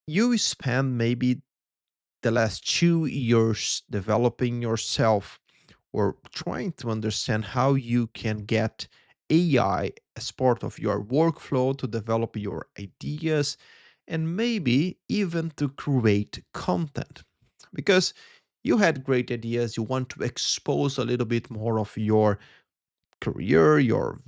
You spend maybe the last 2 years developing yourself or trying to understand how you can get AI as part of your workflow to develop your ideas and maybe even to create content. Because you had great ideas, you want to expose a little bit more of your career, your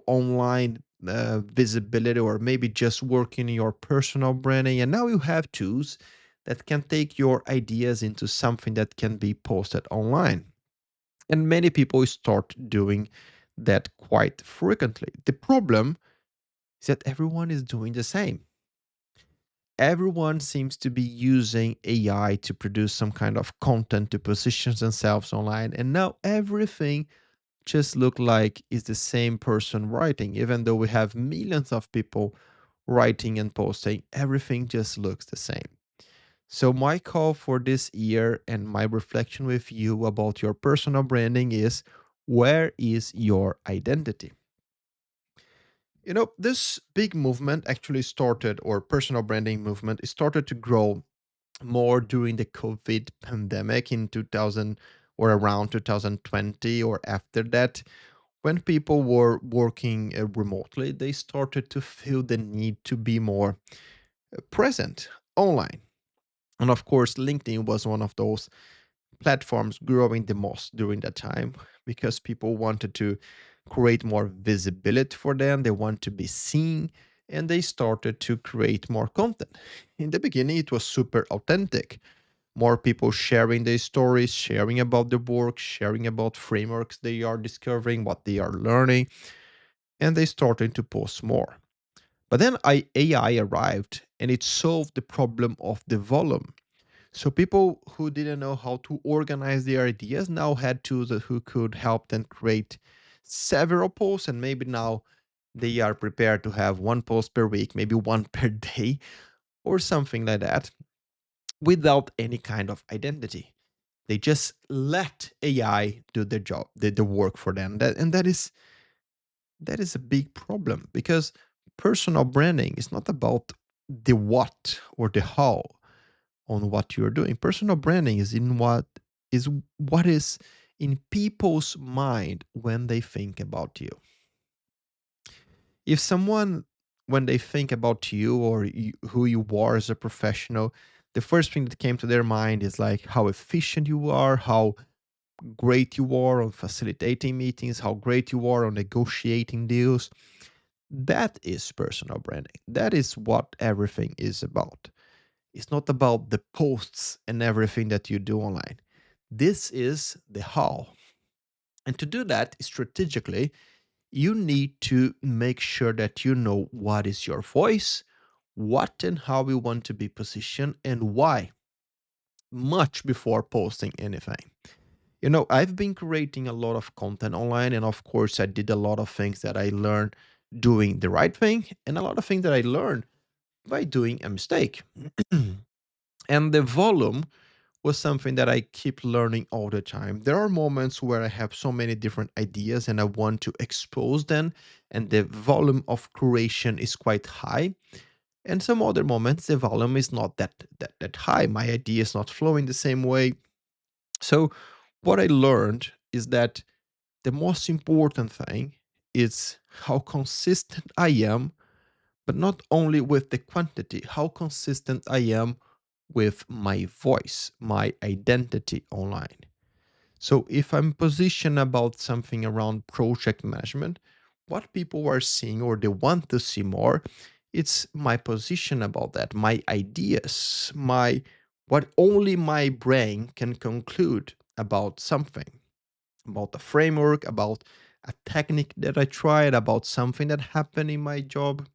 online visibility, or maybe just working in your personal branding. And now you have tools that can take your ideas into something that can be posted online. And many people start doing that quite frequently. The problem is that everyone is doing the same. Everyone seems to be using AI to produce some kind of content to position themselves online. And now everything just look like is the same person writing. Even though we have millions of people writing and posting, everything just looks the same. So my call for this year and my reflection with you about your personal branding is, where is your identity? This big movement actually started, or personal branding movement, it started to grow more during the COVID pandemic in 2000 or around 2020 or after that. When people were working remotely, they started to feel the need to be more present online. And of course, LinkedIn was one of those platforms growing the most during that time because people wanted to create more visibility for them. They want to be seen and they started to create more content. In the beginning, it was super authentic. More people sharing their stories, sharing about the work, sharing about frameworks they are discovering, what they are learning, and they started to post more. But then AI arrived and it solved the problem of the volume. So people who didn't know how to organize their ideas now had tools who could help them create several posts, and maybe now they are prepared to have one post per week, maybe one per day, or something like that, without any kind of identity. They just let AI do the job, the work for them. That is a big problem because personal branding is not about the what or the how on what you're doing. Personal branding is what is in people's mind when they think about you. If someone, when they think about you or who you are as a professional, the first thing that came to their mind is like how efficient you are, how great you are on facilitating meetings, how great you are on negotiating deals. That is personal branding. That is what everything is about. It's not about the posts and everything that you do online. This is the how. And to do that strategically, you need to make sure that you know what is your voice, what and how you want to be positioned, and why, much before posting anything. I've been creating a lot of content online, and of course, I did a lot of things that I learned doing the right thing, and a lot of things that I learned by doing a mistake. And the volume was something that I keep learning all the time. There are moments where I have so many different ideas and I want to expose them, and the volume of creation is quite high. And some other moments, the volume is not that high. My idea is not flowing the same way. So, what I learned is that the most important thing is how consistent I am, but not only with the quantity, how consistent I am with my voice, my identity online. So if I'm positioned about something around project management, what people are seeing or they want to see more, it's my position about that, my ideas, my what only my brain can conclude about something, about a framework, about a technique that I tried, about something that happened in my job.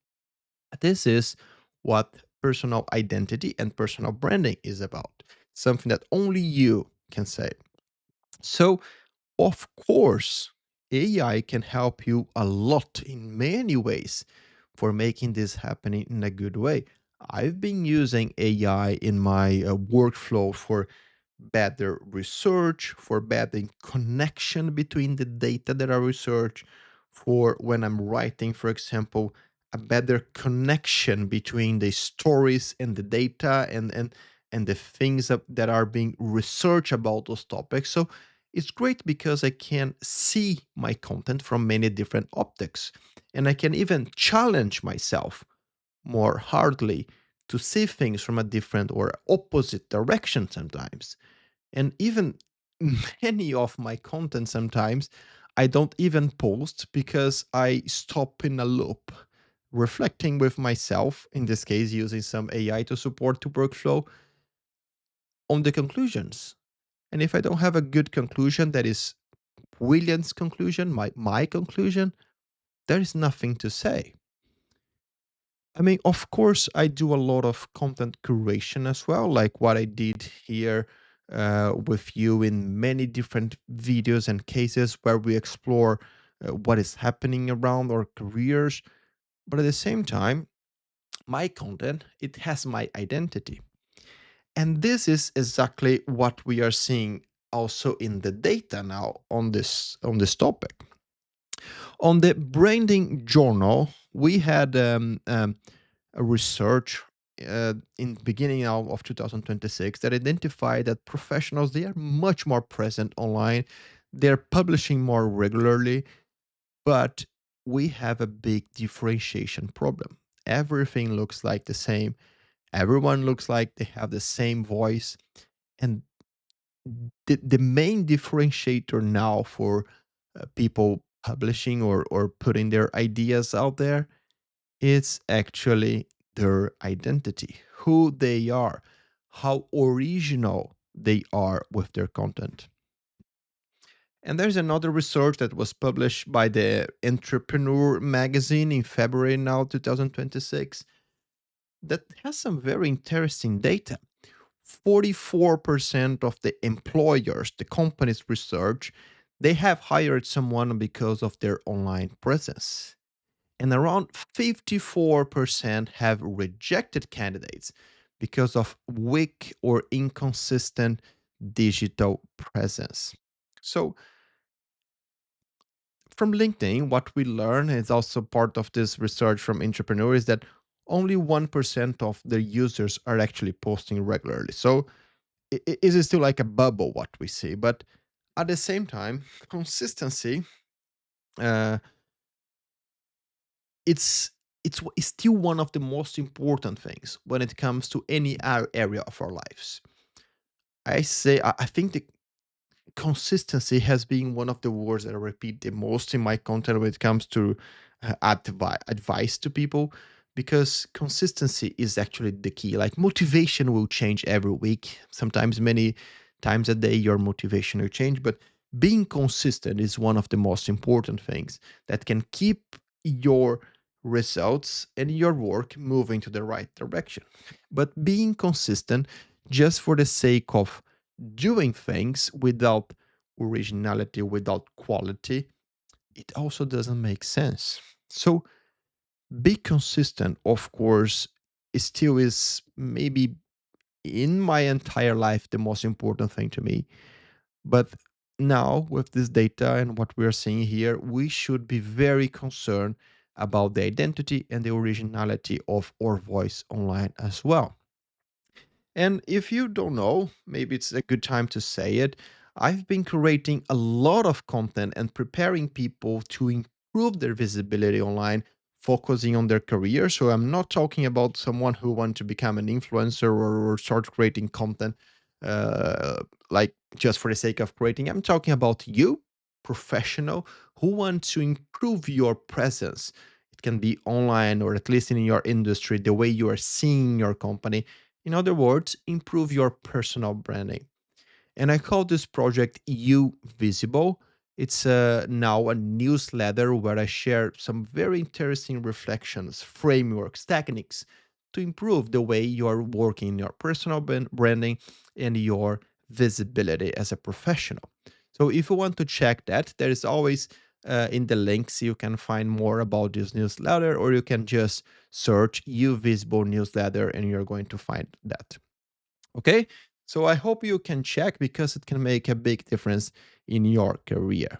This is what personal identity and personal branding is about. Something that only you can say. So, of course, AI can help you a lot in many ways for making this happening in a good way. I've been using AI in my workflow for better research, for better connection between the data that I research, for when I'm writing, for example, a better connection between the stories and the data and the things that are being researched about those topics. So it's great because I can see my content from many different optics, and I can even challenge myself more hardly to see things from a different or opposite direction sometimes. And even many of my content sometimes I don't even post because I stop in a loop, reflecting with myself, in this case, using some AI to support the workflow on the conclusions. And if I don't have a good conclusion that is William's conclusion, my conclusion, there is nothing to say. I mean, of course, I do a lot of content curation as well, like what I did here with you in many different videos and cases where we explore what is happening around our careers. But at the same time, my content, it has my identity. And this is exactly what we are seeing also in the data now on this topic. On the branding journal, we had a research in the beginning of 2026 that identified that professionals, they are much more present online. They're publishing more regularly, but we have a big differentiation problem. Everything looks like the same. Everyone looks like they have the same voice. And the main differentiator now for people publishing or putting their ideas out there, it's actually their identity, who they are, how original they are with their content. And there's another research that was published by the Entrepreneur magazine in February now 2026 that has some very interesting data. 44% of the employers, the companies research, they have hired someone because of their online presence, and around 54% have rejected candidates because of weak or inconsistent digital presence. So, from LinkedIn, what we learn is also part of this research from entrepreneurs that only 1% of their users are actually posting regularly. So, it is still like a bubble what we see. But at the same time, consistency, uh, it's it's still one of the most important things when it comes to any area of our lives. I think the consistency has been one of the words that I repeat the most in my content when it comes to advice to people, because consistency is actually the key. Like motivation will change every week, sometimes many times a day your motivation will change, but being consistent is one of the most important things that can keep your results and your work moving to the right direction. But being consistent just for the sake of doing things without originality, without quality, it also doesn't make sense. So, be consistent, of course, it still is maybe in my entire life the most important thing to me. But now, with this data and what we are seeing here, we should be very concerned about the identity and the originality of our voice online as well. And if you don't know, maybe it's a good time to say it. I've been creating a lot of content and preparing people to improve their visibility online, focusing on their career. So I'm not talking about someone who wants to become an influencer or start creating content uh, like just for the sake of creating. I'm talking about you, professional, who want to improve your presence. It can be online or at least in your industry, the way you are seeing your company, in other words, improve your personal branding. And I call this project You Visible. It's now a newsletter where I share some very interesting reflections, frameworks, techniques to improve the way you are working in your personal branding and your visibility as a professional. So if you want to check that, there is always in the links you can find more about this newsletter, or you can just search You Visible newsletter and you're going to find that. Okay. So I hope you can check because it can make a big difference in your career.